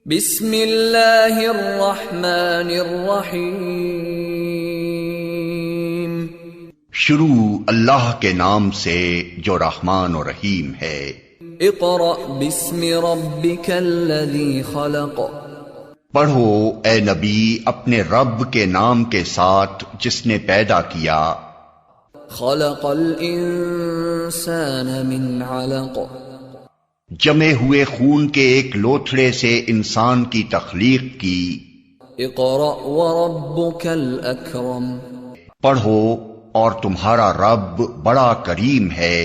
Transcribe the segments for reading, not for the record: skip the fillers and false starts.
बिस्मिल्लाहिर्रहमानिर्रहीम। शुरू अल्लाह के नाम से जो रहमान और रहीम है। इक़रा बिस्मि रब्बिकल्लज़ी खलक़। पढ़ो ए नबी अपने रब के नाम के साथ जिसने पैदा किया। खलक़ल इंसान मिन अलक़। जमे हुए खून के एक लोथड़े से इंसान की तख्लीक की। इक़रा व रब्बुकल अकरम। पढ़ो और तुम्हारा रब बड़ा करीम है।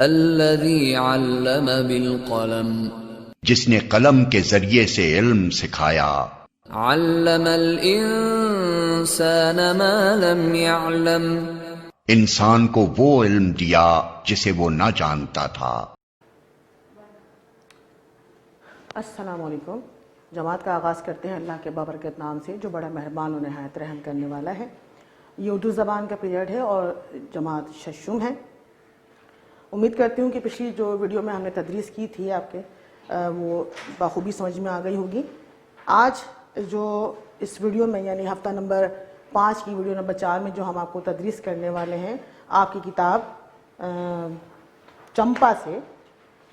अल्लज़ी अल्लम बिल क़लम। जिसने कलम के जरिए से इल्म सिखाया। अल्लमल इंसान मा लम यअलम। इंसान को वो इल्म दिया जिसे वो न जानता था। अस्सलाम वालेकुम। जमात का आगाज़ करते हैं अल्लाह के बाबरकत नाम से जो बड़ा मेहरबान और नहायत रहम करने वाला है। ये उर्दू ज़बान का पीरियड है और जमात शशुम है। उम्मीद करती हूँ कि पिछली जो वीडियो में हमने तदरीस की थी आपके वो बखूबी समझ में आ गई होगी। आज जो इस वीडियो में यानी हफ्ता नंबर 5 की वीडियो नंबर 4 में जो हम आपको तदरीस करने वाले हैं आपकी किताब चंपा से,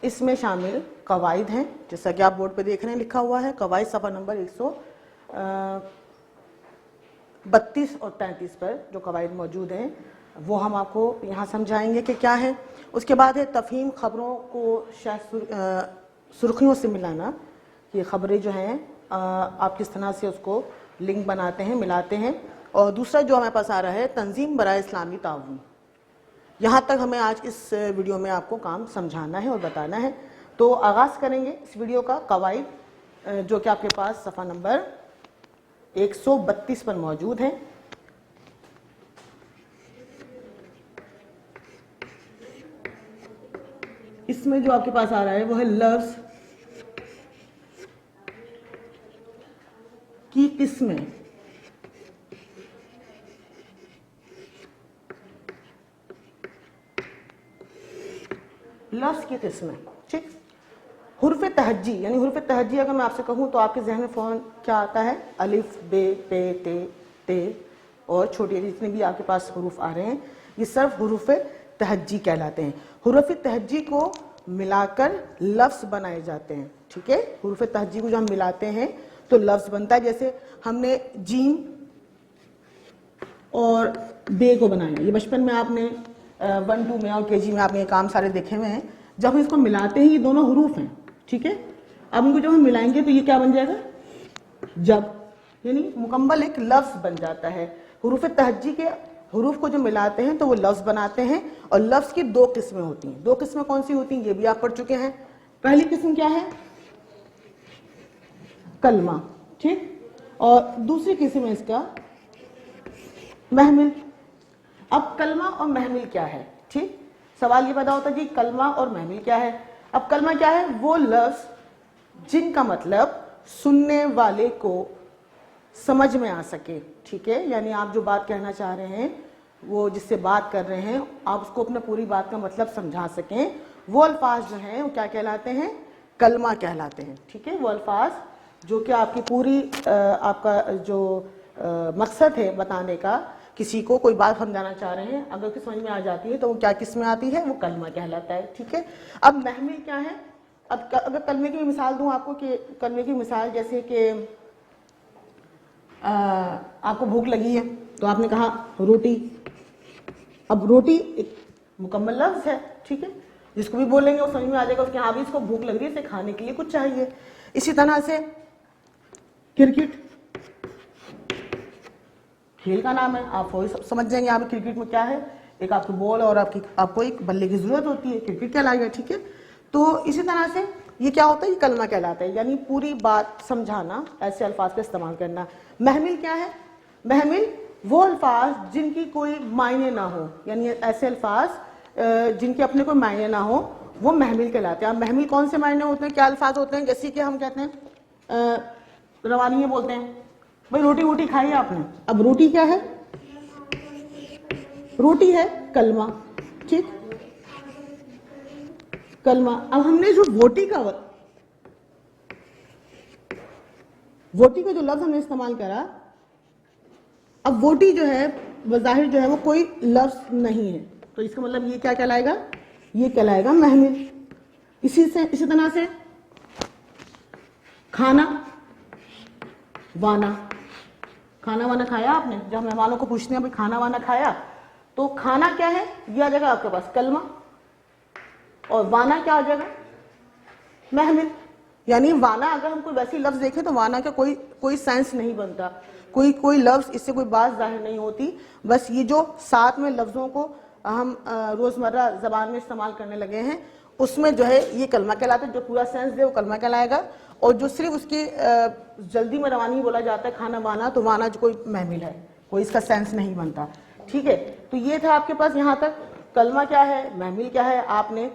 इसमें शामिल कवायद हैं। जैसा कि आप बोर्ड पे देख रहे हैं लिखा हुआ है कवायद सफ़ा नंबर 132 और 33 पर जो कवायद मौजूद हैं वो हम आपको यहाँ समझाएंगे कि क्या है। उसके बाद है तफ़हीम, खबरों को शायद सुर्खियों से मिलाना। ये खबरें जो हैं आप किस तरह से उसको लिंक बनाते हैं, मिलाते हैं। और दूसरा जो हमारे पास आ रहा है तंजीम बराए इस्लामी ताउन। यहाँ तक हमें आज इस वीडियो में आपको काम समझाना है और बताना है। तो आगाज़ करेंगे इस वीडियो का कवायद जो कि आपके पास सफ़ा नंबर 132 पर मौजूद है। इसमें जो आपके पास आ रहा है वो है लफ्ज़ की किस्में। लफ्ज़ की किस्में, ठीक। हुर्फ़ तहज्जी यानी हुर्फ़ तहज्जी अगर मैं आपसे कहूँ तो आपके जहन में फ़ौरन क्या आता है? अलिफ, बे, पे, ते और छोटे जितने भी आपके पास हुरूफ आ रहे हैं ये सिर्फ हुरूफ़ तहज्जी कहलाते हैं। हुरूफ़ तहज्जी को मिलाकर लफ्ज़ बनाए जाते हैं, ठीक है। हुरूफ़ तहज्जी को जो हम मिलाते हैं तो लफ्ज़ बनता है। जैसे हमने जीम और बे को बनाया, ये बचपन में आपने 1, 2 में और केजी में आपने ये काम सारे देखे हुए हैं। जब हम इसको मिलाते हैं ये दोनों हुरूफ हैं, ठीक है। अब इनको जब हम मिलाएंगे तो ये क्या बन जाएगा? जब, यानी मुकम्मल एक लफ्ज़ बन जाता है। हुरूफ़ तहज्जी के हुरूफ को जो मिलाते हैं तो वो लफ्ज़ बनाते हैं। और लफ्ज़ की 2 किस्में होती हैं। 2 किस्में कौन सी होती हैं ये भी आप पढ़ चुके हैं। पहली किस्म क्या है? कलमा, ठीक। और दूसरी किस्म है इसका महमिल। अब कलमा और महमिल क्या है, ठीक। सवाल ये पैदा होता है कि कलमा और महमिल क्या है। अब कलमा क्या है? वो लफ्ज़ जिनका मतलब सुनने वाले को समझ में आ सके, ठीक है। यानी आप जो बात कहना चाह रहे हैं वो जिससे बात कर रहे हैं आप उसको अपने पूरी बात का मतलब समझा सकें, वो अल्फाज जो हैं वो क्या कहलाते हैं? कलमा कहलाते हैं, ठीक है। वो अल्फाज जो कि आपकी पूरी आपका जो मकसद है बताने का, किसी को कोई बात समझाना चाह रहे हैं, अगर उसकी समझ में आ जाती है तो वो क्या किस्में आती है? वो कलमा कहलाता है, ठीक है। अब महमिल क्या है? अब अगर कलमे की मिसाल दूं आपको कि कलमे की मिसाल जैसे कि आपको भूख लगी है तो आपने कहा रोटी। अब रोटी एक मुकम्मल लफ्ज़ है, ठीक है। जिसको भी बोलेंगे वो समझ में आ जाएगा उसके हाँ भी इसको भूख लग रही है, इसे खाने के लिए कुछ चाहिए। इसी तरह से क्रिकेट खेल का नाम है, आप वही समझ जाएंगे यहाँ पे क्रिकेट में क्या है। एक आपकी बॉल और आपको एक बल्ले की जरूरत होती है, क्रिकेट कहलाएगा, ठीक है। तो इसी तरह से ये क्या होता है? ये कलमा कहलाता है, यानी पूरी बात समझाना, ऐसे अल्फाज का इस्तेमाल करना। महमिल क्या है? महमिल वो अल्फाज जिनकी कोई मायने ना हो, यानी ऐसे अल्फाज जिनके अपने कोई मायने ना हो वो महमिल कहलाते हैं। अब महमिल कौन से मायने होते हैं, क्या अल्फाज होते हैं? जैसे कि हम कहते हैं रवानी में बोलते हैं भाई रोटी वोटी खाई आपने। अब रोटी क्या है? रोटी है कलमा, ठीक। कलमा। अब हमने जो वोटी का वोटी का जो लफ्ज हमने इस्तेमाल करा, अब वोटी जो है बज़ाहिर जो है वो कोई लफ्ज नहीं है, तो इसका मतलब ये क्या कहलाएगा, ये कहलाएगा महमिल। इसी तरह से खाना वाना, खाना वाना खाया आपने, जब मेहमानों को पूछते हैं भाई खाना वाना खाया, तो खाना क्या है, यह आ जाएगा आपके पास कलमा, और वाना क्या आ जाएगा, महमिल। यानी वाना अगर हम कोई वैसी लफ्ज देखें तो वाना का कोई सेंस नहीं बनता, कोई लफ्ज इससे कोई बात जाहिर नहीं होती, बस ये जो साथ में लफ्जों को हम रोजमर्रा जबान में इस्तेमाल करने लगे हैं उसमें जो है ये कलमा कहलाता है, जो पूरा सेंस दे वो कलमा कहलाएगा, और जो सिर्फ उसकी जल्दी में रवानी बोला जाता है खाना वाना, तो वाना जो कोई महमिल है, कोई इसका सेंस नहीं बनता। ठीक है, तो ये था आपके पास यहाँ तक कलमा क्या है, महमिल क्या है, आपने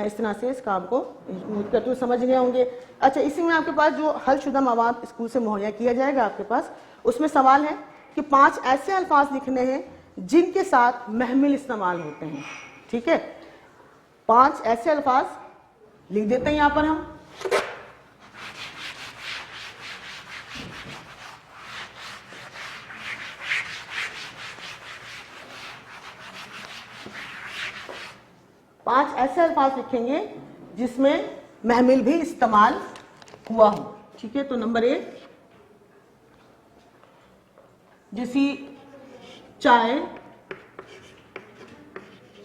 इस तरह से इस काम को करते हुए समझ गए होंगे। अच्छा, इसी में आपके पास जो हलशुदा मवाद स्कूल से मुहैया किया जाएगा आपके पास, उसमें सवाल है कि 5 ऐसे अल्फाज लिखने हैं जिनके साथ महमिल इस्तेमाल होते हैं। ठीक है, 5 ऐसे अल्फाज लिख देते हैं यहां पर हम। पांच ऐसे अल्फाज लिखेंगे जिसमें महमिल भी इस्तेमाल हुआ हो। ठीक है, तो नंबर 1 जैसी चाय,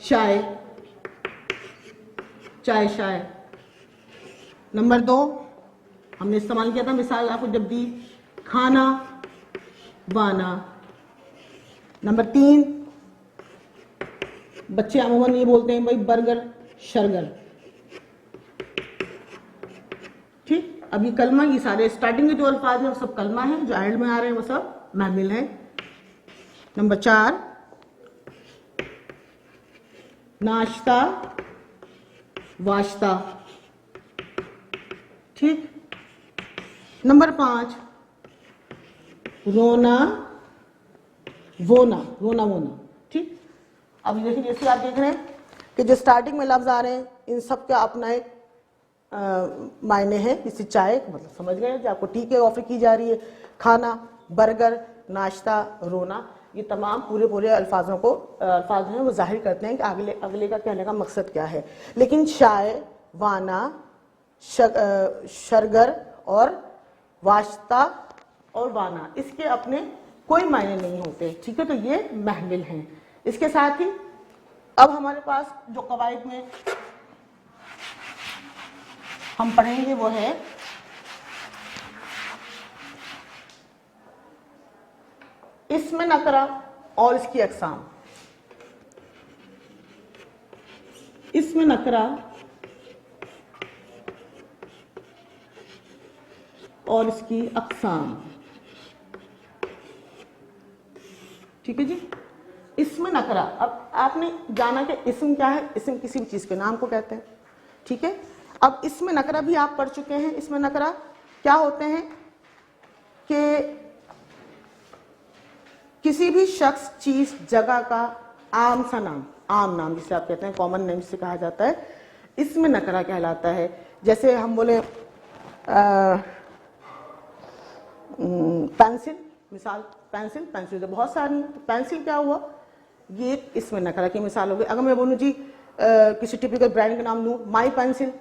शाय, चाय शाय। नंबर 2 हमने इस्तेमाल किया था, मिसाल आपको जब दी, खाना वाना। नंबर 3 बच्चे अमूमन ये बोलते हैं भाई बर्गर शरगर। ठीक, अब ये कलमा, ये सारे स्टार्टिंग के जो अल्फाज हैं वो सब कलमा हैं, जो एंड में आ रहे हैं वो सब महमिल हैं। नंबर 4 नाश्ता वाश्ता। ठीक, नंबर 5 रोना वोना, रोना वोना। ठीक, अब देखिए जैसे आप देख रहे हैं कि जो स्टार्टिंग में लफ्ज आ रहे हैं इन सब का अपना एक मायने है। जैसे चाय मतलब समझ गए कि आपको टी की ऑफर की जा रही है, खाना बर्गर नाश्ता रोना, ये तमाम पूरे अल्फाज हैं वो जाहिर करते हैं कि अगले का कहने का मकसद क्या है। लेकिन शाय वाना शरगर और वाश्ता और वाना इसके अपने कोई मायने नहीं होते। ठीक है, तो ये महमिल हैं। इसके साथ ही अब हमारे पास जो कवायद में हम पढ़ेंगे वो है इसमें नकरा और इसकी अक़साम। इसमें नकरा और इसकी अक़साम। ठीक है जी, इसमें नकरा। अब आपने जाना कि इसम क्या है, इसम किसी भी चीज के नाम को कहते हैं। ठीक है, अब इसमें नकरा भी आप पढ़ चुके हैं। इसमें नकरा क्या होते हैं कि किसी भी शख्स चीज जगह का आम सा नाम, आम नाम जिसे आप कहते हैं कॉमन नेम से कहा जाता है, इसमें नकरा कहलाता है। जैसे हम बोले पेंसिल, मिसाल पेंसिल, पेंसिल तो बहुत सारी है, तो पेंसिल क्या हुआ, ये एक इसमें नकरा की मिसाल हो गई। अगर मैं बोलूँ जी किसी टिपिकल ब्रांड का नाम लूँ माई पेंसिल,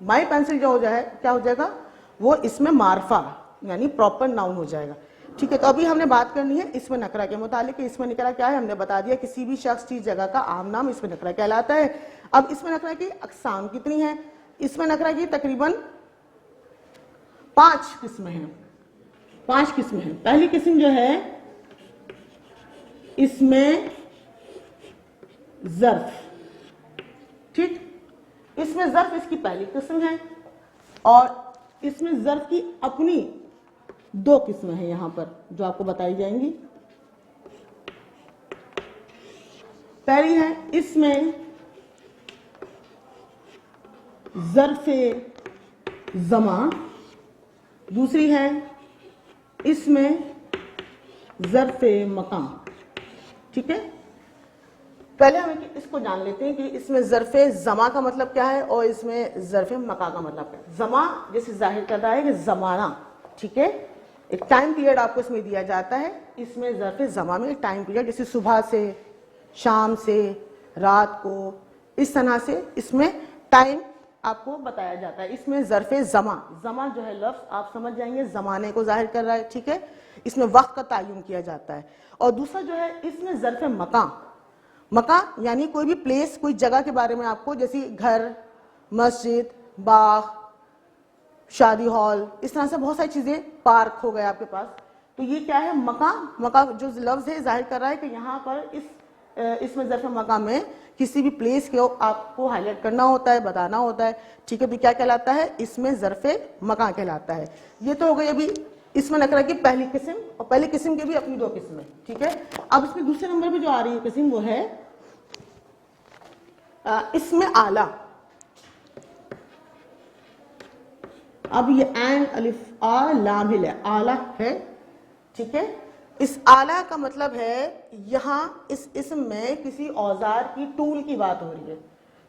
माई पेंसिल जो हो जाए क्या हो जाएगा, वो इसमें मार्फा यानी प्रॉपर नाउन हो जाएगा। ठीक है, तो अभी हमने बात करनी है इसमें नकरा के मुतालिक। इसमें नकरा क्या है हमने बता दिया, किसी भी शख्स चीज जगह का आम नाम इसमें नकरा कहलाता है। अब इसमें नकरा की अक़साम कितनी है, इसमें नकरा की तकरीबन 5 किस्में हैं। 5 किस्में हैं। पहली किस्म जो है इसमें ज़र्फ। ठीक, इसमें ज़र्फ इसकी पहली किस्म है और इसमें ज़र्फ की अपनी 2 किस्में हैं यहां पर जो आपको बताई जाएंगी। पहली है इसमें ज़र्फ़े ज़मा, दूसरी है इसमें ज़र्फ़े मकाम। ठीक है, पहले हम इसको जान लेते हैं कि इसमें ज़र्फ़े ज़मा का मतलब क्या है और इसमें ज़र्फ़े मका का मतलब क्या है। ज़मा जैसे जाहिर करता है कि ज़माना, ठीक है, एक टाइम पीरियड आपको इसमें दिया जाता है। इसमें ज़र्फ़ ज़मा में टाइम पीरियड, जैसे सुबह से, शाम से, रात को, इस तरह से इसमें टाइम आपको बताया जाता है। इसमें ज़र्फ़ ज़मा, ज़मा जो है लफ्ज़ आप समझ जाएंगे ज़माने को ज़ाहिर कर रहा है, ठीक है। इसमें वक्त का तयन किया जाता है। और दूसरा जो है इसमें ज़र्फ़ मकान, मकान यानी कोई भी प्लेस, कोई जगह के बारे में आपको, जैसे घर, मस्जिद, बाग, शादी हॉल, इस तरह से बहुत सारी चीज़ें, पार्क हो गए आपके पास। तो ये क्या है, मकान। मकान जो लफ्ज़ है जाहिर कर रहा है कि यहाँ पर इसमें ज़र्फ़ मकान में किसी भी प्लेस को आपको हाईलाइट करना होता है, बताना होता है, ठीक है। भी क्या कहलाता है, इसमें ज़र्फ़ मकान कहलाता है। ये तो हो गई अभी इसमें नकरा की पहली किस्म, और पहली किस्म की भी अपनी दो किस्में, ठीक है। अब इसमें दूसरे नंबर पे जो आ रही है किस्म वो है इसमें आला। अब ये ऐन अलिफ आ लाम हिल है, आला है, ठीक है। इस आला का मतलब है यहाँ इस इसम में किसी औजार की, टूल की बात हो रही है,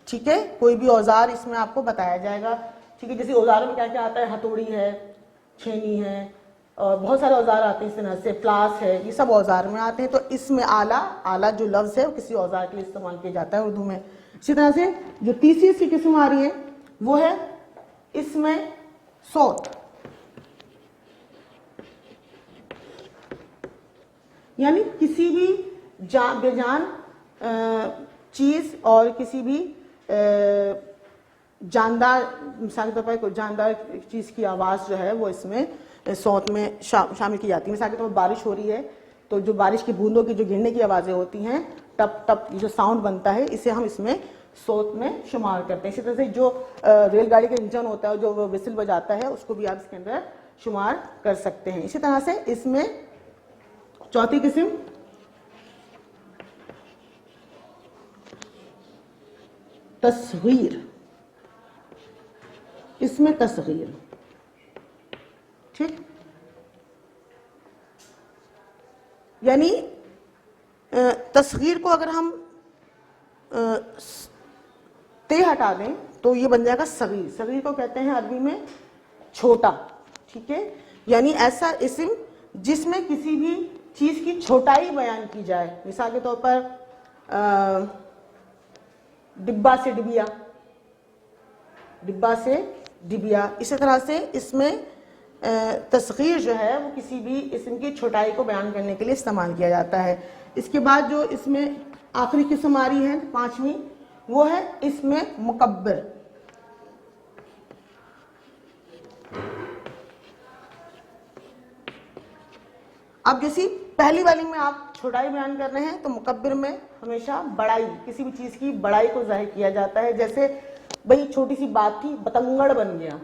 ठीक है। कोई भी औजार इसमें आपको बताया जाएगा, ठीक है। जैसे औजारों में क्या क्या आता है, हथौड़ी है, छेनी है, और बहुत सारे औजार आते हैं इस तरह से, प्लास है, ये सब औजार में आते हैं। तो इसमें आला, आला जो लफ्ज़ है वो किसी औजार के लिए इस्तेमाल किया जाता है उर्दू में। इसी तरह से जो तीसरी इसकी किस्म आ रही है वो है इसमें सौत, यानी किसी भी बेजान चीज और किसी भी जानदार, मिसाल के तौर पर कोई जानदार चीज की आवाज जो है वो इसमें सौत में शामिल की जाती है। मिसाल के तौर पर बारिश हो रही है तो जो बारिश की बूंदों की जो गिरने की आवाजें होती हैं, टप टप जो साउंड बनता है, इसे हम इसमें सौत में शुमार करते हैं। इसी तरह से जो रेलगाड़ी का इंजन होता है, जो विसिल बजाता है, उसको भी आप इसके अंदर शुमार कर सकते हैं। इसी तरह से इसमें चौथी किस्म तस्गीर, इसमें तस्गीर, ठीक, यानी तस्गीर को अगर हम ते हटा दें तो ये बन जाएगा सगीर। सगीर को कहते हैं अरबी में छोटा, ठीक है। यानी ऐसा इस्म जिसमें किसी भी चीज की छोटाई बयान की जाए। मिसाल के तौर पर डिब्बा से डिबिया, डिब्बा से डिबिया। इसी तरह से इसमें तस्गीर जो है वो किसी भी इस्म की छोटाई को बयान करने के लिए इस्तेमाल किया जाता है। इसके बाद जो इसमें आखिरी किस्म आ रही है, पांचवी, वो है इसमें मुकब्बिर। अब जैसी पहली वाली में आप छोटाई बयान कर रहे हैं तो मुकब्बिर में हमेशा बड़ाई, किसी भी चीज की बड़ाई को जाहिर किया जाता है। जैसे भाई छोटी सी बात थी, बतंगड़ बन गया,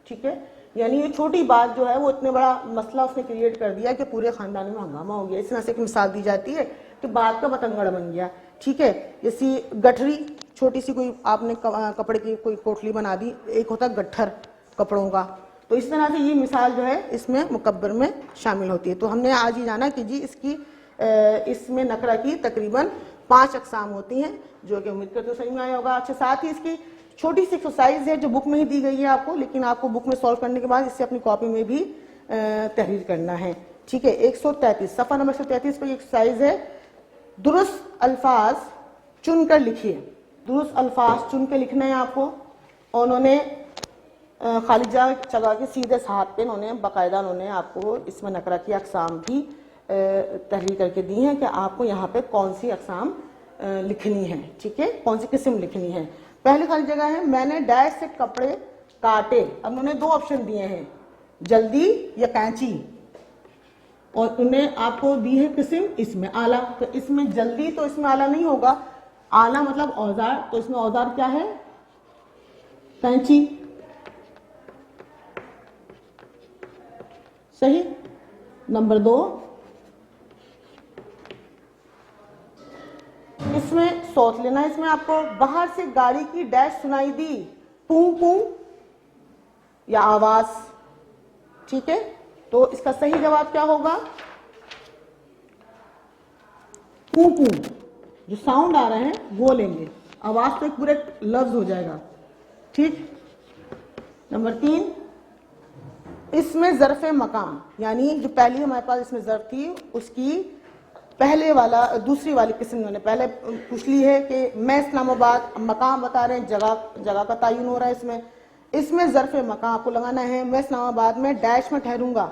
ठीक है। यानी ये छोटी बात जो है वो इतने बड़ा मसला उसने क्रिएट कर दिया कि पूरे खानदान में हंगामा हो गया। इस तरह से एक मिसाल दी जाती है कि बात का बतंगड़ बन गया, ठीक है। जैसी गठरी, छोटी सी कोई आपने कपड़े की कोई कोठली बना दी, एक होता है गट्ठर कपड़ों का। तो इस तरह से ये मिसाल जो है इसमें मुकब्बर में शामिल होती है। तो हमने आज ही जाना कि जी इसमें नकरा की तकरीबन 5 अकसाम होती हैं, जो कि उम्मीद करते हो समझ में आया होगा। अच्छा, साथ ही इसकी छोटी सी एक्सरसाइज है जो बुक में ही दी गई है आपको, लेकिन आपको बुक में सॉल्व करने के बाद इससे अपनी कॉपी में भी तहरीर करना है, ठीक है। 133 सफ़ा नंबर 133 पर एक्सरसाइज है, दुरुस्त अल्फाज चुनकर लिखिए। दुरुस्त अल्फाज चुन के लिखना है आपको। और उन्होंने खाली जगह चला के सीधे हाथ पे उन्होंने बाकायदा उन्होंने आपको इसमें नकरा की अकसाम भी तहरीर करके दी हैं कि आपको यहाँ पे कौन सी अकसाम लिखनी है, ठीक है, कौन सी किस्म लिखनी है। पहली खाली जगह है, मैंने डैश से कपड़े काटे। अब उन्होंने 2 ऑप्शन दिए हैं, जल्दी या कैंची, और उन्हें आपको दी है किस्म इसमें आला। तो इसमें जल्दी तो इसमें आला नहीं होगा, आला मतलब औजार, तो इसमें औजार क्या है, कैंची, सही। नंबर 2, इसमें सोच लेना, इसमें आपको बाहर से गाड़ी की डैश सुनाई दी, पू पू या आवाज, ठीक है। तो इसका सही जवाब क्या होगा, पू पू, जो साउंड आ रहे हैं वो लेंगे, आवाज तो एक पूरे लफ्ज हो जाएगा, ठीक। नंबर 3, इसमें ज़र्फ़ मकाम, यानी जो पहली हमारे पास इसमें ज़र्फ़ थी उसकी पहले वाला दूसरी वाली किस्म उन्होंने पहले पूछ ली है कि मैं इस्लामाबाद, मकाम बता रहे हैं, जगह का तयन हो रहा है। इसमें ज़र्फ़ मकाम आपको लगाना है। मैं इस्लामाबाद में डैश में ठहरूंगा,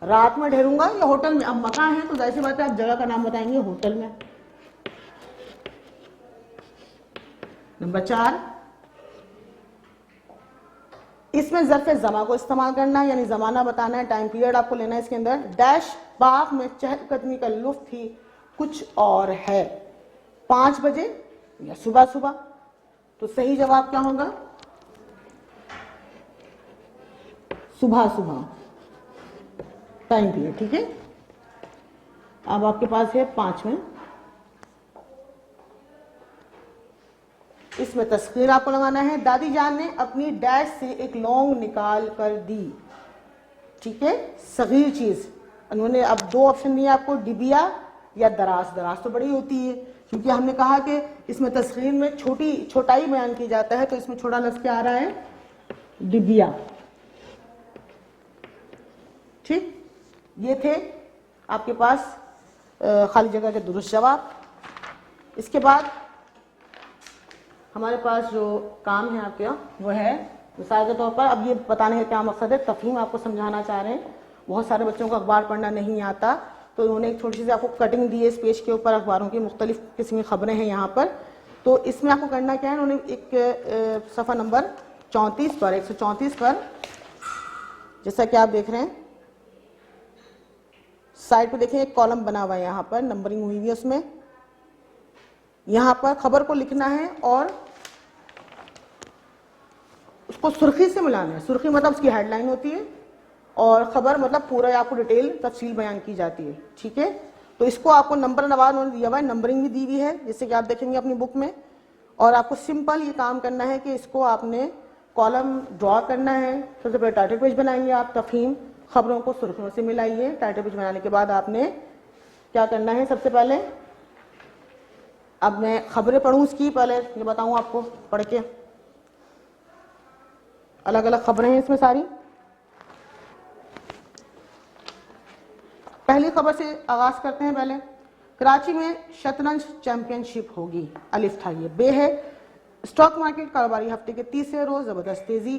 रात में ठहरूंगा या होटल में। अब मकान है तो जाहिर सी बात है आप जगह का नाम बताएंगे होटल में। नंबर 4, इसमें ज़र्फ़ ज़मा को इस्तेमाल करना है, यानी ज़माना बताना है, टाइम पीरियड आपको लेना है इसके अंदर। डैश बाग में चहलकदमी का लुत्फ़ ही कुछ और है, 5 बजे या सुबह सुबह। तो सही जवाब क्या होगा? सुबह सुबह टाइम पीरियड। ठीक है, अब आपके पास है 5वें। इसमें तस्वीर आपको लगाना है। दादी जान ने अपनी डैश से एक लौंग निकाल कर दी। ठीक है, सगीर चीज उन्होंने अब 2 ऑप्शन दिए आपको, डिबिया या दराज। दराज तो बड़ी होती है, क्योंकि हमने कहा कि इसमें तस्वीर में छोटाई बयान की जाता है, तो इसमें छोटा लफ्ज क्या आ रहा है? डिबिया। ठीक, ये थे आपके पास खाली जगह के दुरुस्त जवाब। इसके बाद हमारे पास जो काम है आपके वो है मिसाल के तौर पर, अब ये बताने का क्या मकसद है, तफहीम आपको समझाना चाह रहे हैं। बहुत सारे बच्चों को अखबार पढ़ना नहीं आता, तो उन्होंने एक थोड़ी सी आपको कटिंग दी है इस पेज के ऊपर, अखबारों की मुख्तलिफ किस्म की खबरें हैं यहाँ पर। तो इसमें आपको करना क्या है, उन्होंने एक सफ़ा नंबर 134 पर जैसा कि आप देख रहे हैं साइड पे देखें एक कॉलम बना हुआ है, यहाँ पर नंबरिंग हुई है उसमें। यहाँ पर खबर को लिखना है और उसको सुर्खी से मिलाना है। सुर्खी मतलब उसकी हेडलाइन होती है और खबर मतलब पूरा आपको डिटेल तफसील बयान की जाती है। ठीक है, तो इसको आपको नंबर नवाज उन्होंने दिया हुआ है, नंबरिंग भी दी हुई है जैसे कि आप देखेंगे अपनी बुक में। और आपको सिंपल ये काम करना है कि इसको आपने कॉलम ड्रॉ करना है। सबसे पहले टाइटल पेज बनाएंगे आप, तफहीम खबरों को सुर्खियों से मिलाइए। टाइटल पेज बनाने के बाद आपने क्या करना है, सबसे पहले अब मैं खबरें पढ़ूं इसकी, पहले ये बताऊं आपको पढ़ के। अलग अलग खबरें हैं इसमें सारी। पहली खबर से आगाज करते हैं। पहले कराची में शतरंज चैंपियनशिप होगी, अलिफ था ये। बे है स्टॉक मार्केट कारोबारी हफ्ते के तीसरे रोज जबरदस्त तेजी,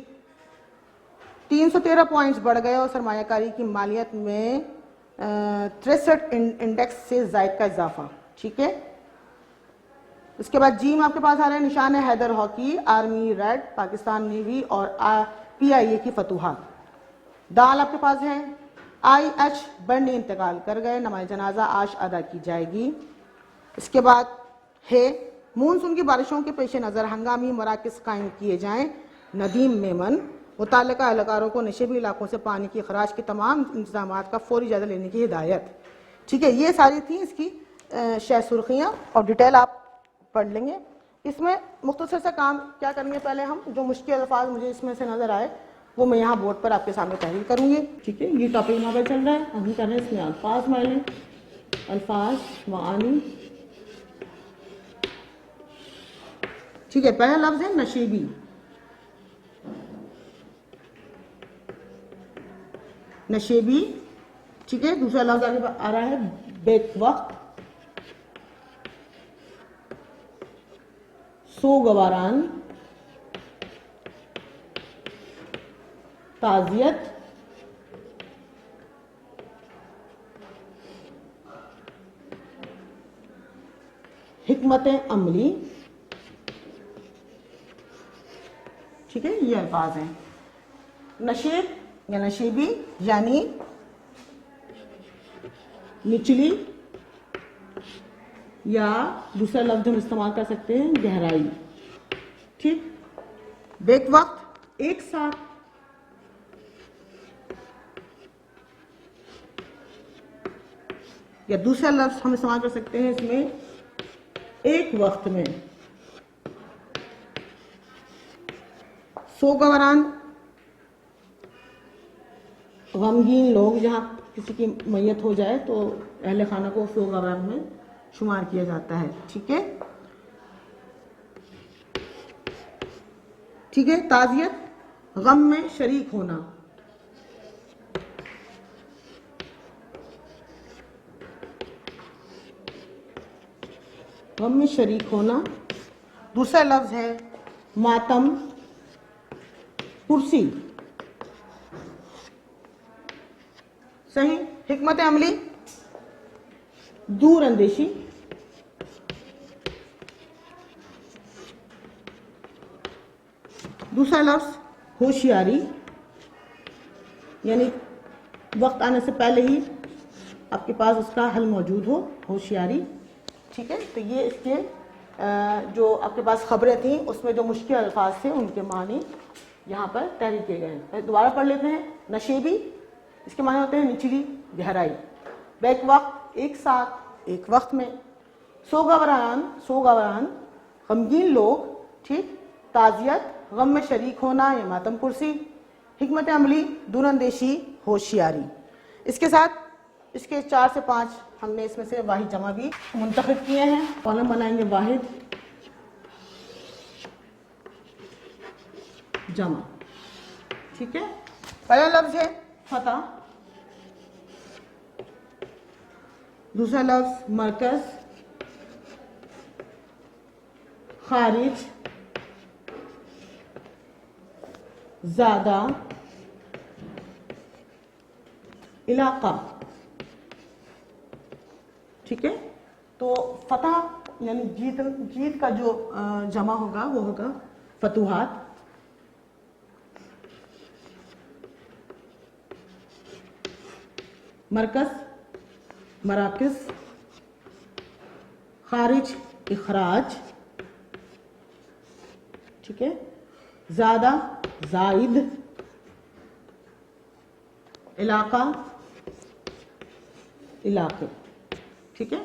313 पॉइंट्स बढ़ गए और सरमायाकारी की मालियत में 63 इंडेक्स से जायद का इजाफा। ठीक है, उसके बाद जीम आपके पास आ रहा है, निशान है Haider hockey, army red, Pakistan navy और PIA की फतूहात। दाल आपके पास है IH बंड इंतकाल कर गए, नमाज जनाजा आज अदा की जाएगी। इसके बाद है मानसून की बारिशों के पेश नज़र हंगामी मराकज़ कायम किए जाएं, नदीम मेमन। मुतल्लिका एहलकारों को नशेबी इलाकों से पानी की खराज के तमाम इंतजाम का फौरी जायजा लेने की हिदायत। ठीक है, ये सारी थी इसकी शह सुर्खियाँ और डिटेल आप पढ़ लेंगे। इसमें मुख्तसर सा काम क्या करेंगे, पहले हम जो मुश्किल अल्फाज मुझे इसमें से नज़र आए वो मैं यहाँ बोर्ड पर आपके सामने तहरीर करूँगी। ठीक है, ये टॉपिक यहाँ पर चल रहा है, हम कर रहे हैं इसमें अल्फाज मायने, अल्फाज मानी। ठीक है, पहला लफ्ज है नशेबी। नशेबी, ठीक है। दूसरा लफ्ज आगे आ रहा है बेवक्त, सोगवारान, ताजियत, हिकमत अमली। ठीक है, ये अल्फाज हैं। नशेब या नशेबी यानी निचली, या दूसरा लफ्ज हम इस्तेमाल कर सकते हैं गहराई। ठीक, बेक वक्त एक साथ, या दूसरा लफ्ज हम इस्तेमाल कर सकते हैं इसमें एक वक्त में। सोगवारान गमगीन लोग, जहाँ किसी की मैयत हो जाए तो अहले खाना को सोगवारान में शुमार किया जाता है। ठीक है, ठीक है। ताजियत गम में शरीक होना, गम में शरीक होना। दूसरा लफ्ज है मातम कुर्सी। सही। हिकमत अमली दूर अंदेशी। दूसरा लफ्ज होशियारी, यानी वक्त आने से पहले ही आपके पास उसका हल मौजूद हो, होशियारी। ठीक है, तो ये इसके जो आपके पास खबरें थी उसमें जो मुश्किल अल्फाज थे उनके मानी यहाँ पर तहरीर किए गए हैं। दोबारा पढ़ लेते हैं। नशेबी, इसके माने होते हैं निचली गहराई। बैक वक्त, एक साथ, एक वक्त में। सोगवरान गमगीन लोग। ठीक। ताजियत, गम में शरीक होना या मातम कुर्सी। हिकमत अमली, दूरअंदेशी, होशियारी। इसके साथ इसके 4 से 5 हमने इसमें से वाहिद जमा भी मुंतखब किए हैं। कॉलम बनाएंगे वाहिद जमा। ठीक है। पहला लफ्ज है फतह। दूसरा लफ्ज मरकज, खारिज, ज़्यादा, इलाका। ठीक है। तो फतह यानी जीत का जो जमा होगा वो होगा फतुहात। मरकज, मराकिज, खारिज, इखराज। ठीक है। ज़्यादा, जायद, इलाका, इलाके। ठीक है।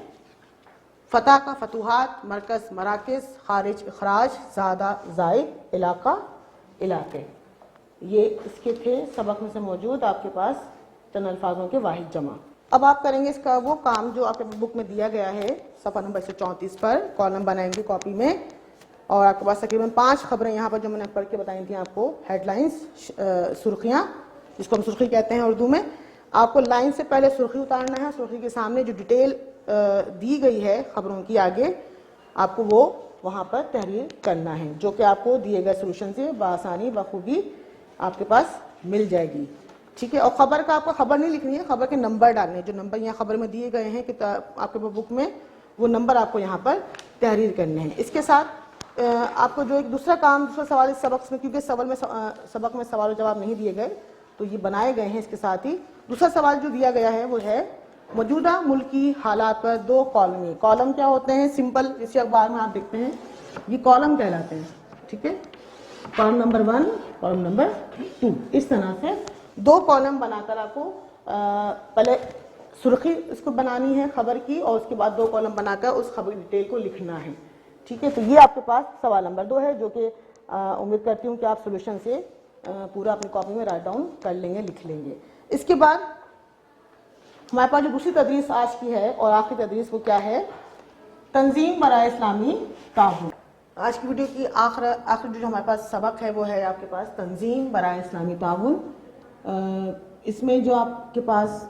फतह का फतुहात, मरकज, मराकिज, खारिज, इखराज, ज़्यादा, जायद, इलाका, इलाके। ये इसके थे सबक में से मौजूद आपके पास चंद अल्फाजों के वाहिद जमा। अब आप करेंगे इसका वो काम जो आपके बुक में दिया गया है सफ़ा नंबर 134 पर। कॉलम बनाएंगे कॉपी में और आपके पास तकरीबन 5 खबरें यहाँ पर जो मैंने पढ़ के बताई थी आपको, हेडलाइंस, सुर्खियाँ, जिसको हम सुर्खी कहते हैं उर्दू में। आपको लाइन से पहले सुर्खी उतारना है। सुर्खी के सामने जो डिटेल दी गई है खबरों की आगे, आपको वो वहाँ पर तहरीर करना है, जो कि आपको दिए गए सोल्यूशन से बआसानी बखूबी आपके पास मिल जाएगी। ठीक है। और खबर का आपको खबर नहीं लिखनी है, खबर के नंबर डालने, जो नंबर यहाँ खबर में दिए गए हैं कि आपके बुक में, वो नंबर आपको यहाँ पर तहरीर करने हैं। इसके साथ आपको जो एक दूसरा काम, दूसरा सवाल इस सबक में, क्योंकि सबक में सवाल जवाब नहीं दिए गए तो ये बनाए गए हैं। इसके साथ ही दूसरा सवाल जो दिया गया है वो है मौजूदा मुल्की हालात पर 2 कॉलम। कॉलम क्या होते हैं? सिंपल, इसी अखबार में आप देखते हैं ये कॉलम कहलाते हैं। ठीक है। कॉलम नंबर 1, कॉलम नंबर 2, इस तरह से 2 कॉलम बनाकर आपको पहले सुर्खी इसको बनानी है खबर की, और उसके बाद 2 कॉलम बनाकर उस खबर की डिटेल को लिखना है। ठीक है। तो ये आपके पास सवाल नंबर 2 है, जो कि उम्मीद करती हूँ कि आप सोल्यूशन से पूरा अपनी कॉपी में राइट डाउन कर लेंगे, लिख लेंगे। इसके बाद हमारे पास जो दूसरी तदरीस आज की है और आखिरी तदरीस, वो क्या है? तंजीम बराए इस्लामी ताउन। आज की वीडियो की आखिरी जो हमारे पास सबक है वो है आपके पास तंजीम बराए इस्लामी ताउन। इसमें जो आपके पास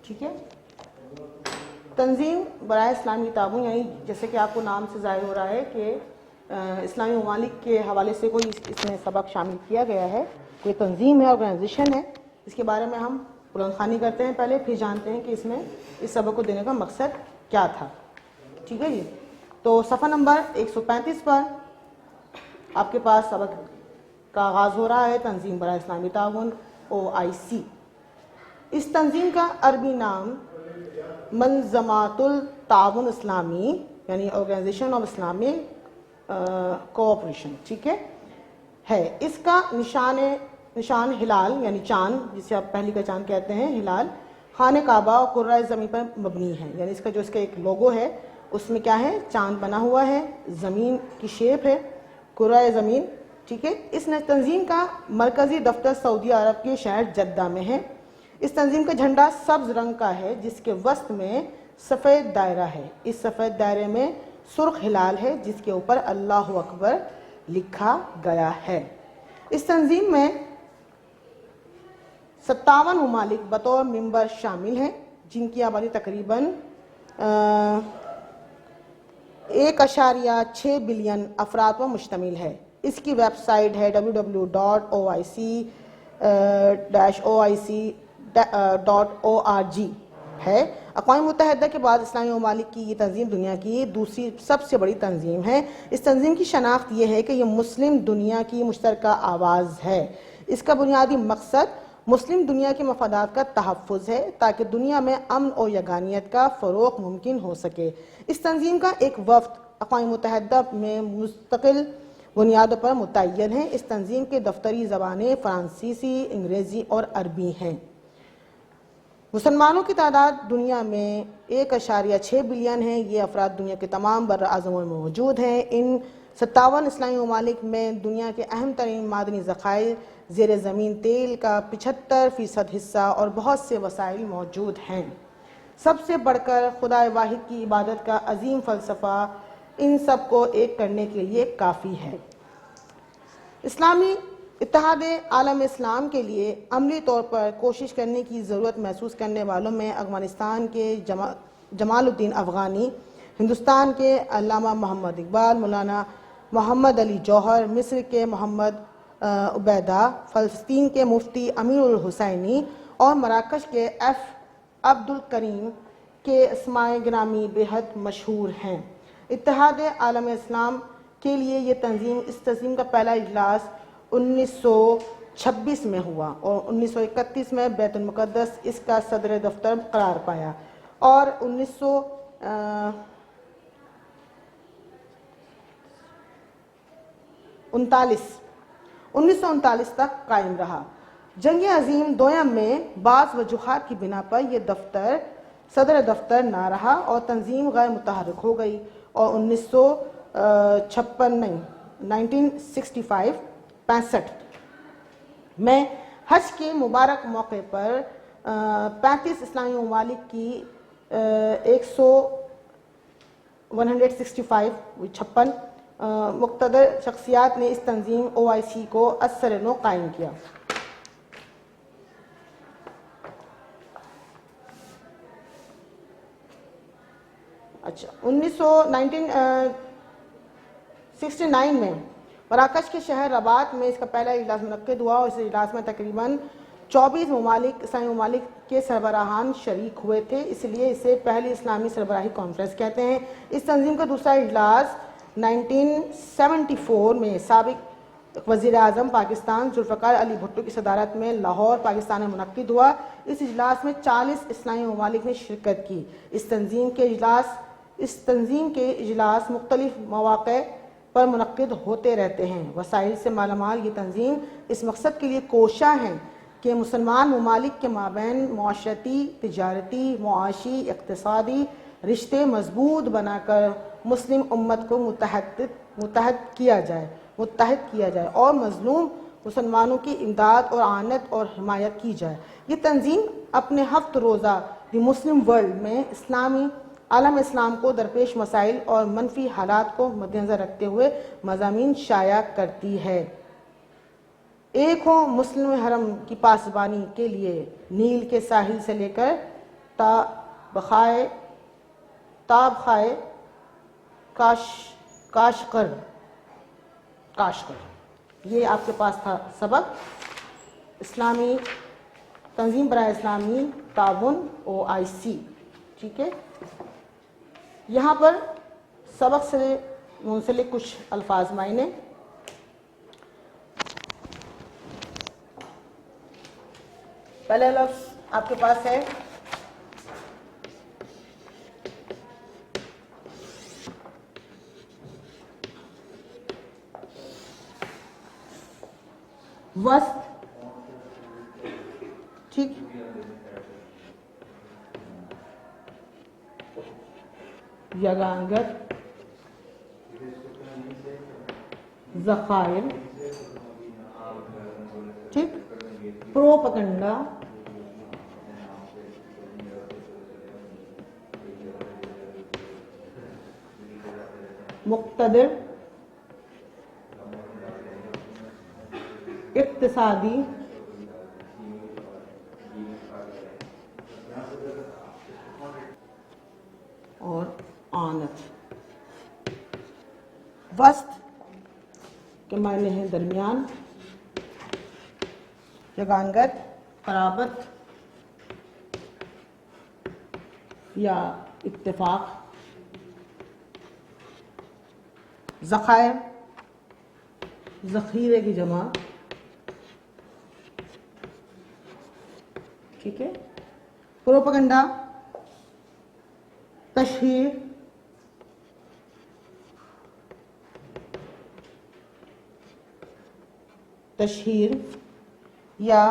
ठीक है, तंजीम बराए इस्लामी ताउन, यानी जैसे कि आपको नाम से ज़ाहिर हो रहा है कि इस्लामी ममालिक के हवाले से कोई इसमें सबक शामिल किया गया है, कोई तंजीम है, ऑर्गेनाइजेशन है। इसके बारे में हम बुलंदखानी करते हैं पहले, फिर जानते हैं कि इसमें इस सबक को देने का मकसद क्या था। ठीक है जी। तो सफ़ा नंबर 135 पर आपके पास सबक का आगाज़ हो रहा है, तंजीम बराए इस्लामी ताउन, OIC। इस तंजीम का अरबी नाम मंज़मातुल ताउन इस्लामी, यानी ऑर्गेनाइजेशन ऑफ इस्लामिक कोऑपरेशन। ठीक है। इसका निशान हिलाल, यानी चांद, जिसे आप पहली का चांद कहते हैं, हिलाल, खाने काबा और कुर्राए ज़मीन पर मबनी है। यानी इसका एक लोगो है, उसमें क्या है? चांद बना हुआ है, ज़मीन की शेप है, कुर्राए ज़मीन। ठीक है। इस तंजीम का मरकज़ी दफ्तर सऊदी अरब के शहर जद्दा में है। इस तंजीम का झंडा सब्ज़ रंग का है, जिसके वस्त में सफ़ेद दायरा है। इस सफ़ेद दायरे में सुर्ख हिलाल है जिसके ऊपर अल्लाहु अकबर लिखा गया है। इस तंजीम में 57 ममालिक बतौर मेंबर शामिल हैं जिनकी आबादी तकरीबन 1.6 बिलियन अफराद पर मुश्तमिल है। इसकी वेबसाइट है www.oic-oic.org है। अक़वाम मुत्तहिदा के बाद इस्लामी ममालिक की ये तंजीम दुनिया की दूसरी सबसे बड़ी तंजीम है। इस तंजीम की शनाख्त ये है कि यह मुस्लिम दुनिया की मुश्तरका आवाज़ है। इसका बुनियादी मकसद मुस्लिम दुनिया के मफादात का तहफ़्फ़ुज़ है ताकि दुनिया में अमन और यगानियत का फ़रोग़ मुमकिन हो सके। इस तंजीम का एक वफ़द अक़वाम मुत्तहिदा में मुस्तकिल बुनियादों पर मुतय्यन है। इस तंजीम के दफ्तरी ज़बानें फ़्रांसीसी, अंग्रेज़ी और अरबी हैं। मुसलमानों की तादाद दुनिया में 1.6 बिलियन है। ये अफराद दुनिया के तमाम बर्र आज़मों में मौजूद हैं। इन 57 इस्लामी ममालिक में दुनिया के अहम तरीन मादनी ज़खायर, ज़ेर ज़मीन तेल का 75% हिस्सा और बहुत से वसाइल मौजूद हैं। सबसे बढ़कर खुदा वाहिद की इबादत का अजीम फ़लसफ़ा इन सब को एक करने के लिए काफ़ी है। इस्लामी इत्तेहाद आलम इस्लाम के लिए अमली तौर पर कोशिश करने की ज़रूरत महसूस करने वालों में अफ़गानिस्तान के जमालुद्दीन अफ़गानी, हिंदुस्तान के अल्लामा मोहम्मद इकबाल, मौलाना मोहम्मद अली जौहर, मिस्र के मोहम्मद उबैदा, फ़लस्तीन के मुफ्ती अमीरुल हुसैनी और मराकश के अब्दुल करीम के अस्माए गिरामी बेहद मशहूर हैं। इत्तेहाद आलम इस्लाम के लिए ये तंजीम इस तंजीम का पहला इजलास 1926 में हुआ और 1931 में बैतुल मुक़द्दस इसका सदर दफ्तर करार पाया और 1939 तक कायम रहा। जंग अजीम दोयम में बाज़ वजूहात की बिना पर यह दफ्तर सदर दफ्तर ना रहा और तंजीम गैर मुतहर्रिक हो गई और 1965 में हज के मुबारक मौके पर 35 इस्लामी ममालिक की 156 मुक़्तदर शख्सियात ने इस तंजीम OIC को असर नो कायम किया। अच्छा, 1969 में मराकश के शहर रबात में इसका पहला इजलास मुनक्किद हुआ और इस इजलास में तकरीबन 24 ममालिक इस्लामी ममालिक के सरबराहान शरीक हुए थे, इसलिए इसे पहली इस्लामी सरबराही कॉन्फ्रेंस कहते हैं। इस तंजीम का दूसरा इजलास 1974 में साबिक वज़ीर आज़म पाकिस्तान जुल्फ़िकार अली भुट्टो की सदारत में लाहौर पाकिस्तान में मुनक्किद हुआ। इस इजलास में 40 इस्लामी ममालिक ने शिरकत की। इस तंजीम के इजलास मुख्तलिफ मौक़े पर मुनक्किद होते रहते हैं। वसाइल से मालामाल ये तंजीम इस मकसद के लिए कोशा हैं कि मुसलमान ममालिक के माबैन माशरती, तिजारती, मुआशी, इक़्तिसादी रिश्ते मजबूत बनाकर मुस्लिम उम्मत को मुत्तहद किया जाए और मज़लूम मुसलमानों की इमदाद और आनत और हिमायत की जाए। ये तंजीम अपने हफ्त रोज़ा द मुस्लिम वर्ल्ड में इस्लामी आलम इस्लाम को दरपेश मसाइल और मनफी हालात को मद्देनज़र रखते हुए मज़ामीन शाया करती है। एक हो मुस्लिम हरम की पासबानी के लिए नील के साहिल से लेकर ताबखाए काशकर। ये आपके पास था सबक इस्लामी तंजीम बराए इस्लामी ताउन OIC। ठीक है, यहाँ पर सबक से मुंसलिक कुछ अल्फाज मायने। पहला लफ्ज़ आपके पास है वस्त। ठीक, यगांगत, ज़खायर, ठीक, प्रोपगंडा, मुक्तदिर, इक्तिसादी, और आनत। वस्त के मायने हैं दरमियान, यगानगत, कराबत या इत्तेफाक, ज़खायर, ज़खीरे की जमा, ठीक है। प्रोपेगेंडा, तशहीर, तशहीर या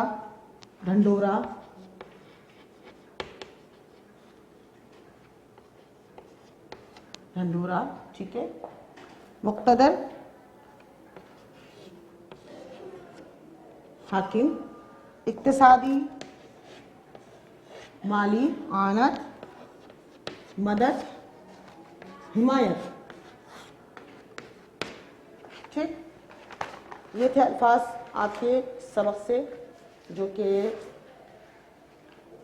ढंढोरा, ढंढोरा, ठीक है। मुक्तदर, हाकिम, इक्तिसादी, माली, आनत, मदद, हिमायत, ठीक। ये थे अल्फाज आपके सबक से जो कि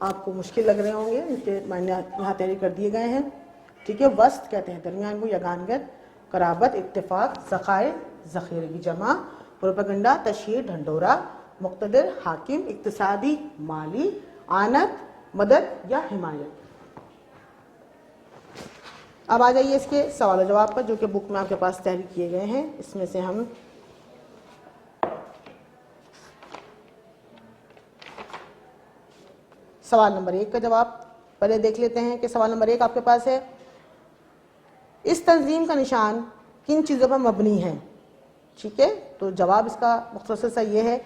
आपको मुश्किल लग रहे होंगे, इनके मायने यहाँ तैयारी कर दिए गए हैं, ठीक है। वस्त कहते हैं दरमियान को, यगानगत, कराबत, इत्तेफाक, ज़खायर, ज़खीरे की जमा, प्रोपेगेंडा, तशहीर, ढंढोरा, मुक्तदिर, हाकिम, इक्तिसादी, माली, आनत, मदद या हिमायत। अब आ जाइए इसके सवाल जवाब पर जो कि बुक में आपके पास तैयारी किए गए हैं। इसमें से हम सवाल नंबर 1 का जवाब पहले देख लेते हैं कि सवाल नंबर 1 आपके पास है, इस तंजीम का निशान किन चीज़ों पर मबनी है, ठीक है। तो जवाब इसका मुख्तसर सा ये है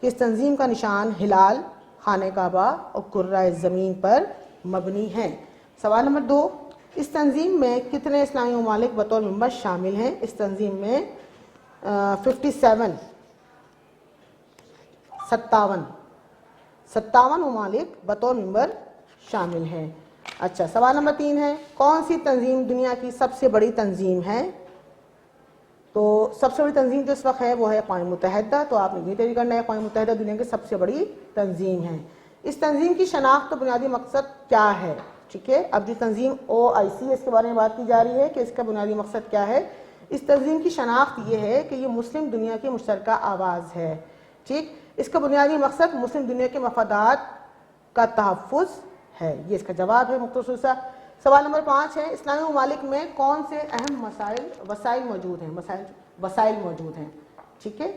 कि इस तंजीम का निशान हिलाल, खाने काबा और कुर्राए ज़मीन पर मबनी है। सवाल नंबर 2, इस तंजीम में कितने इस्लामी ममालिक बतौर मेंबर शामिल हैं। इस तंजीम में 57 ममालिक बतौर मेंबर शामिल हैं। अच्छा, सवाल नंबर 3 है, कौन सी तंजीम दुनिया की सबसे बड़ी तंजीम है। तो सबसे बड़ी तंजीम जो इस वक्त है वो है अक़वाम मुत्तहिदा। तो आपने ये तैयारी करना है, अक़वाम मुत्तहिदा दुनिया की सबसे बड़ी तंजीम है। इस तंजीम की शनाख्त तो बुनियादी मकसद क्या है, ठीक है। अब जो तंजीम OIC है इसके बारे में बात की जा रही है कि इसका बुनियादी मकसद क्या है। इस तंजीम की शनाख्त ये है कि ये मुस्लिम दुनिया की मुश्तरका आवाज़ है, ठीक। इसका बुनियादी मकसद मुस्लिम दुनिया के मफादात का तहफ़्फ़ुज़ है। ये इसका जवाब है मुख्तसर सा। सवाल नंबर 5 है, इस्लामी ममालिक में कौन से अहम वसाइल मौजूद हैं, वसाइल मौजूद हैं, ठीक है।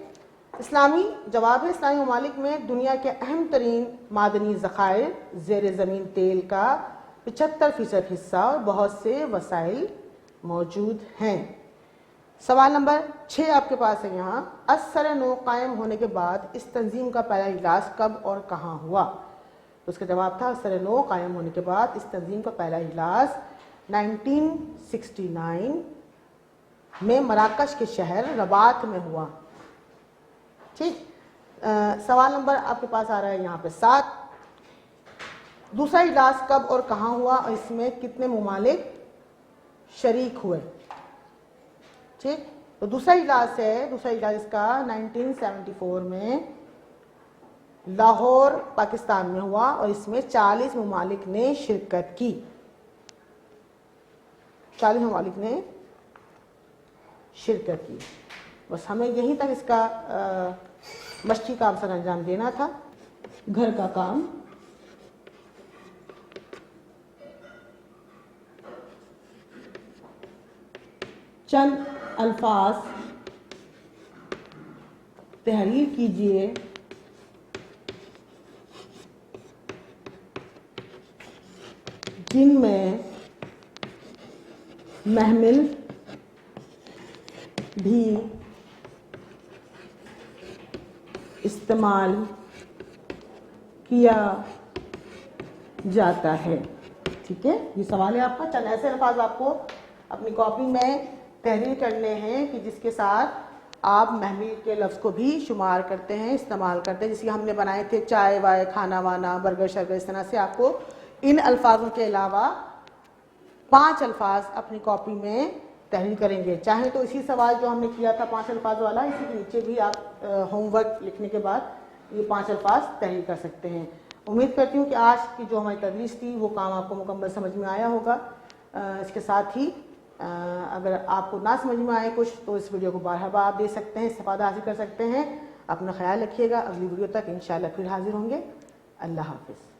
इस्लामी जवाब है, इस्लामी ममालिक में दुनिया के अहम तरीन मादनी ज़खायर, ज़ेर ज़मीन तेल का 75% हिस्सा और बहुत से वसाइल मौजूद हैं। सवाल नंबर 6 आपके पास है यहाँ, असर-ए-नौ कायम होने के बाद इस तंजीम का पहला इजलास कब और कहाँ हुआ। तो उसका जवाब था, असर-ए-नौ कायम होने के बाद इस तंजीम का पहला इजलास 1969 में मराकश के शहर रबात में हुआ, ठीक। सवाल नंबर आपके पास आ रहा है यहाँ पे 7, दूसरा इजलास कब और कहाँ हुआ और इसमें कितने ममालिक शरीक हुए, ठीक। तो दूसरा इजलास है, दूसरा इजलास इसका 1974 में लाहौर पाकिस्तान में हुआ और इसमें 40 ममालिक ने शिरकत की, 40 ममालिक ने शिरकत की। बस हमें यहीं तक इसका मशक़ी काम सर अंजाम देना था। घर का काम, चंद अल्फाज तहरीर कीजिए जिनमें महमिल भी इस्तेमाल किया जाता है, ठीक है। ये सवाल है आपका। चंद ऐसे अल्फाज आपको अपनी कॉपी में तहरीर करने हैं कि जिसके साथ आप महमिल के लफ्ज़ को भी शुमार करते हैं, इस्तेमाल करते हैं। जैसे हमने बनाए थे चाय वाय, खाना वाना, बर्गर शर्गर, इस तरह से आपको इन अल्फाजों के अलावा 5 अल्फाज अपनी कॉपी में तहरीर करेंगे। चाहे तो इसी सवाल जो हमने किया था 5 अल्फाज वाला, इसी के नीचे भी आप होमवर्क लिखने के बाद ये 5 अल्फाज तहरीर कर सकते हैं। उम्मीद करती हूँ कि आज की जो हमारी तदरीस थी वो काम आपको मुकम्मल समझ में आया होगा। इसके साथ ही अगर आपको ना समझ में आए कुछ तो इस वीडियो को बार आप दे सकते हैं, इस्तेफादा हासिल कर सकते हैं। अपना ख्याल रखिएगा, अगली वीडियो तक इंशाल्लाह फिर हाजिर होंगे। अल्लाह हाफिज़।